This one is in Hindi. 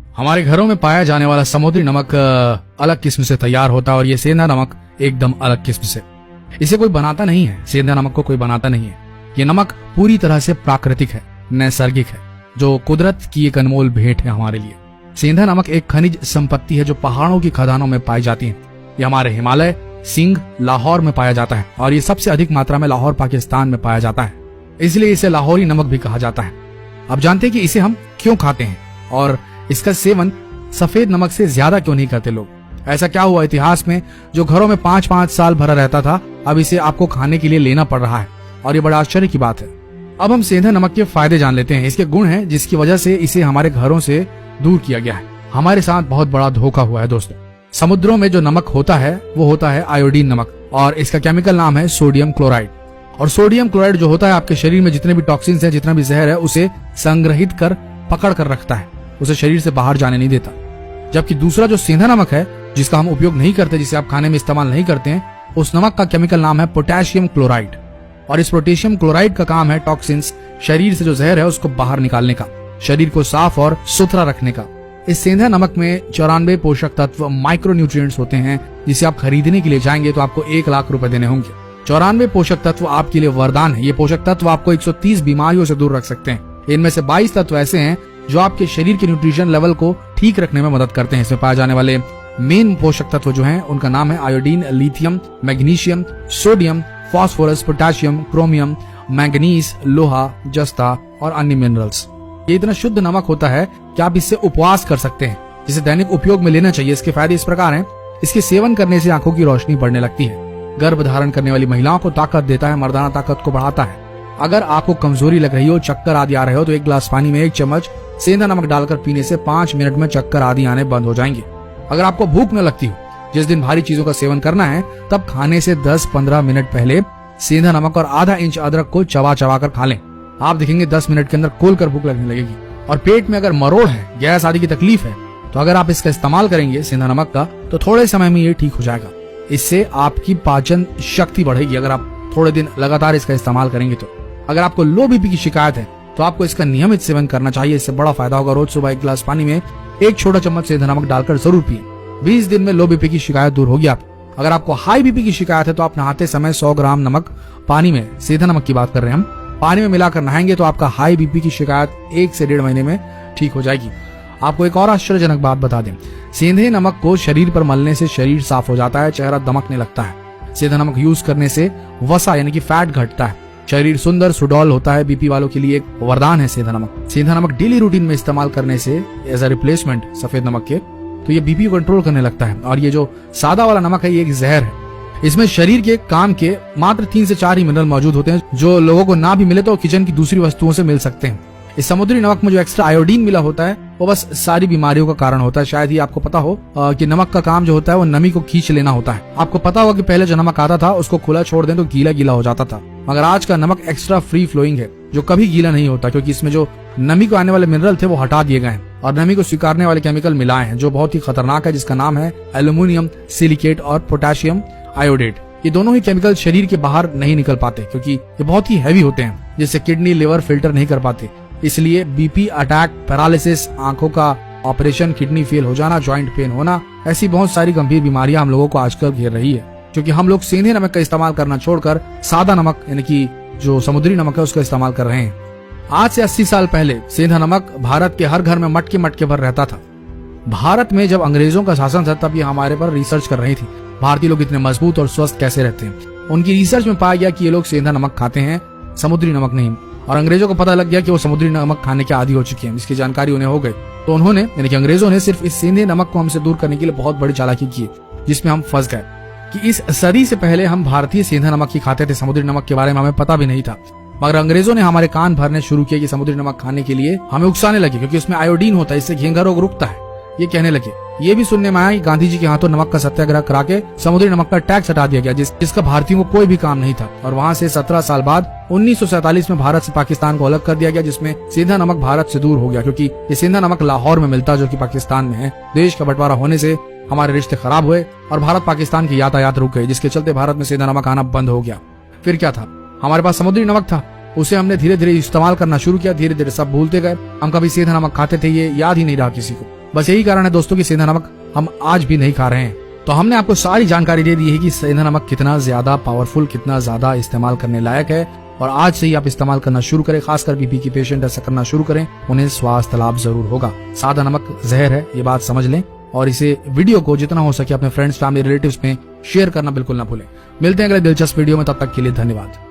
हमारे घरों में पाया जाने वाला समुद्री नमक अलग किस्म से तैयार होता है और ये सेंधा नमक एकदम अलग किस्म से। इसे कोई बनाता नहीं है, सेंधा नमक को कोई बनाता नहीं है। ये नमक पूरी तरह से प्राकृतिक है, नैसर्गिक है, जो कुदरत की एक अनमोल भेंट है हमारे लिए। सेंधा नमक एक खनिज संपत्ति है जो पहाड़ों की खदानों में पाई जाती है। ये हमारे हिमालय, सिंध, लाहौर में पाया जाता है और ये सबसे अधिक मात्रा में लाहौर पाकिस्तान में पाया जाता है, इसलिए इसे लाहौरी नमक भी कहा जाता है। अब जानते हैं कि इसे हम क्यों खाते हैं और इसका सेवन सफेद नमक से ज्यादा क्यों नहीं करते लोग। ऐसा क्या हुआ इतिहास में जो घरों में 5-5 साल भरा रहता था, अब इसे आपको खाने के लिए लेना पड़ रहा है और ये बड़ा आश्चर्य की बात है। अब हम सेंधा नमक के फायदे जान लेते हैं। इसके गुण हैं जिसकी वजह से इसे हमारे घरों से दूर किया गया है। हमारे साथ बहुत बड़ा धोखा हुआ है दोस्तों। समुद्रों में जो नमक होता है वो होता है आयोडीन नमक और इसका केमिकल नाम है सोडियम क्लोराइड। और सोडियम क्लोराइड जो होता है आपके शरीर में जितने भी टॉक्सिन्स हैं, जितना भी जहर है, उसे संग्रहित कर पकड़ कर रखता है, उसे शरीर से बाहर जाने नहीं देता। जबकि दूसरा जो सेंधा नमक है जिसका हम उपयोग नहीं करते, जिसे आप खाने में इस्तेमाल नहीं करते हैं, उस नमक का केमिकल नाम है पोटेशियम क्लोराइड। और इस पोटेशियम क्लोराइड का काम है टॉक्सिन्स, शरीर से जो जहर है उसको बाहर निकालने का, शरीर को साफ और सुथरा रखने का। इस सेंधा नमक में 94 पोषक तत्व, माइक्रो न्यूट्रिएंट्स होते हैं, जिसे आप खरीदने के लिए जाएंगे तो आपको 1 लाख रुपए देने होंगे। 94 पोषक तत्व आपके लिए वरदान है। ये पोषक तत्व आपको 130 बीमारियों से दूर रख सकते हैं। इनमें से 22 तत्व ऐसे हैं जो आपके शरीर के न्यूट्रिशन लेवल को ठीक रखने में मदद करते हैं। इसमें पाए जाने वाले मेन पोषक तत्व जो हैं उनका नाम है iodine, lithium, magnesium, sodium, phosphorus, potassium, chromium, manganese, लोहा, जस्ता और अन्य मिनरल्स। ये इतना शुद्ध नमक होता है कि आप इससे उपवास कर सकते हैं, जिसे दैनिक उपयोग में लेना चाहिए। इसके फायदे इस प्रकार हैं। इसके सेवन करने से आंखों की रोशनी बढ़ने लगती है, गर्भ धारण करने वाली महिलाओं को ताकत देता है, मर्दाना ताकत को बढ़ाता है। अगर आपको कमजोरी लग रही हो, चक्कर आदि आ रहे हो, तो 1 गिलास पानी में 1 चम्मच सेंधा नमक डालकर पीने से 5 मिनट में चक्कर आदि आने बंद हो जाएंगे। अगर आपको भूख न लगती हो, जिस दिन भारी चीजों का सेवन करना है, तब खाने से 10-15 मिनट पहले सेंधा नमक और आधा इंच अदरक को चबा चबा कर खा लें। आप देखेंगे 10 मिनट के अंदर खोलकर भूख लगने लगेगी। और पेट में अगर मरोड़ है, गैस आदि की तकलीफ है, तो अगर आप इसका इस्तेमाल करेंगे सेंधा नमक का, तो थोड़े समय में ये ठीक हो जाएगा। इससे आपकी पाचन शक्ति बढ़ेगी अगर आप थोड़े दिन लगातार इसका इस्तेमाल करेंगे तो। अगर आपको लो बीपी की शिकायत है तो आपको इसका नियमित सेवन करना चाहिए। इससे बड़ा फायदा होगा। रोज सुबह 1 गिलास पानी में 1 छोटा चम्मच सेंधा नमक डालकर जरूर पिए। 20 दिन में लो बीपी की शिकायत दूर होगी आप। अगर आपको हाई बीपी की शिकायत है तो आप नहाते समय 100 ग्राम नमक पानी में, सेंधा नमक की बात कर रहे हैं हम, पानी में मिलाकर नहाएंगे तो आपका हाई बीपी की शिकायत 1 से 1.5 महीने में ठीक हो जाएगी। आपको एक और आश्चर्यजनक बात बता दें, सेंधे नमक को शरीर पर मलने से शरीर साफ हो जाता है, चेहरा दमकने लगता है। सेंधा नमक यूज करने से वसा यानी कि फैट घटता है, शरीर सुंदर सुडौल होता है। बीपी वालों के लिए एक वरदान है सेंधा नमक। सेंधा नमक डेली रूटीन में इस्तेमाल करने से एज अ रिप्लेसमेंट सफेद नमक के, तो ये बीपी को कंट्रोल करने लगता है। और ये जो सादा वाला नमक है ये एक जहर है। इसमें शरीर के काम के मात्र 3 से 4 ही मिनरल मौजूद होते हैं, जो लोगों को ना भी मिले तो किचन की दूसरी वस्तुओं से मिल सकते हैं। इस समुद्री नमक में जो एक्स्ट्रा आयोडीन मिला होता है वो बस सारी बीमारियों का कारण होता है। शायद ही आपको पता हो कि नमक का काम जो होता है वो नमी को खींच लेना होता है। आपको पता होगा कि पहले जो नमक आता था उसको खुला छोड़ दें तो गीला गीला हो जाता था, मगर आज का नमक एक्स्ट्रा फ्री फ्लोइंग है जो कभी गीला नहीं होता, क्योंकि इसमें जो नमी को आने वाले मिनरल थे वो हटा दिए गए हैं और नमी को स्वीकारने वाले केमिकल मिलाए हैं जो बहुत ही खतरनाक है, जिसका नाम है एल्यूमिनियम सिलिकेट और पोटेशियम आयोडेट। ये दोनों ही केमिकल शरीर के बाहर नहीं निकल पाते क्योंकि ये बहुत ही हैवी होते हैं, जिससे किडनी लिवर फिल्टर नहीं कर पाते। इसलिए बीपी, अटैक, पैरालिसिस, आंखों का ऑपरेशन, किडनी फेल हो जाना, जॉइंट पेन होना, ऐसी बहुत सारी गंभीर बीमारियां हम लोगों को आजकल घेर रही है, क्योंकि हम लोग सेंधे नमक का इस्तेमाल करना छोड़कर सादा नमक यानी कि जो समुद्री नमक है उसका इस्तेमाल कर रहे हैं। आज से 80 साल पहले सेंधा नमक भारत के हर घर में मटके मटके भर रहता था। भारत में जब अंग्रेजों का शासन था तब ये हमारे पर रिसर्च कर रही थी, भारतीय लोग इतने मजबूत और स्वस्थ कैसे रहते हैं। उनकी रिसर्च में पाया गया कि ये लोग सेंधा नमक खाते हैं, समुद्री नमक नहीं। और अंग्रेजों को पता लग गया कि वो समुद्री नमक खाने के आदी हो चुके हैं, इसकी जानकारी उन्हें हो गई। तो उन्होंने यानी कि अंग्रेजों ने सिर्फ इस सेंधे नमक को हमसे दूर करने के लिए बहुत बड़ी चालाकी की, जिसमें हम फंस गए कि इस सदी से पहले हम भारतीय सेंधा नमक ही खाते थे, समुद्री नमक के बारे में हमें पता भी नहीं था। मगर अंग्रेजों ने हमारे कान भरने शुरू किए कि समुद्री नमक खाने के लिए हमें उकसाने लगे, क्योंकि उसमें आयोडीन होता है, इससे घेंघा रोग रुकता है। ये कहने लगे। ये भी सुनने में आया कि गांधी जी के हाथों नमक का सत्याग्रह करा के समुद्री नमक का टैक्स हटा दिया गया, जिसका भारतीयों को कोई भी काम नहीं था। और वहां से 17 साल बाद 1947 में भारत से पाकिस्तान को अलग कर दिया गया, जिसमें सेंधा नमक भारत से दूर हो गया, क्योंकि ये सेंधा नमक लाहौर में मिलता जो कि पाकिस्तान में है। देश का बंटवारा होने से हमारे रिश्ते खराब हुए और भारत पाकिस्तान की यातायात रुक गई, जिसके चलते भारत में सेंधा नमक आना बंद हो गया। फिर क्या था, हमारे पास समुद्री नमक था, उसे हमने धीरे धीरे इस्तेमाल करना शुरू किया। धीरे धीरे सब भूलते गए, हम कभी सेंधा नमक खाते थे ये याद ही नहीं रहा किसी को। बस यही कारण है दोस्तों कि सेंधा नमक हम आज भी नहीं खा रहे हैं। तो हमने आपको सारी जानकारी दे दी है कि सेंधा नमक कितना ज्यादा पावरफुल, कितना ज्यादा इस्तेमाल करने लायक है, और आज से ही आप इस्तेमाल करना शुरू करें। खासकर बीपी की पेशेंट ऐसा करना शुरू करें, उन्हें स्वास्थ्य लाभ जरूर होगा। सादा नमक जहर है, ये बात समझ लें, और इसे वीडियो को जितना हो सके अपने फ्रेंड्स, फैमिली, रिलेटिव्स में शेयर करना बिल्कुल ना भूलें। मिलते हैं अगले दिलचस्प वीडियो में, तब तक के लिए धन्यवाद।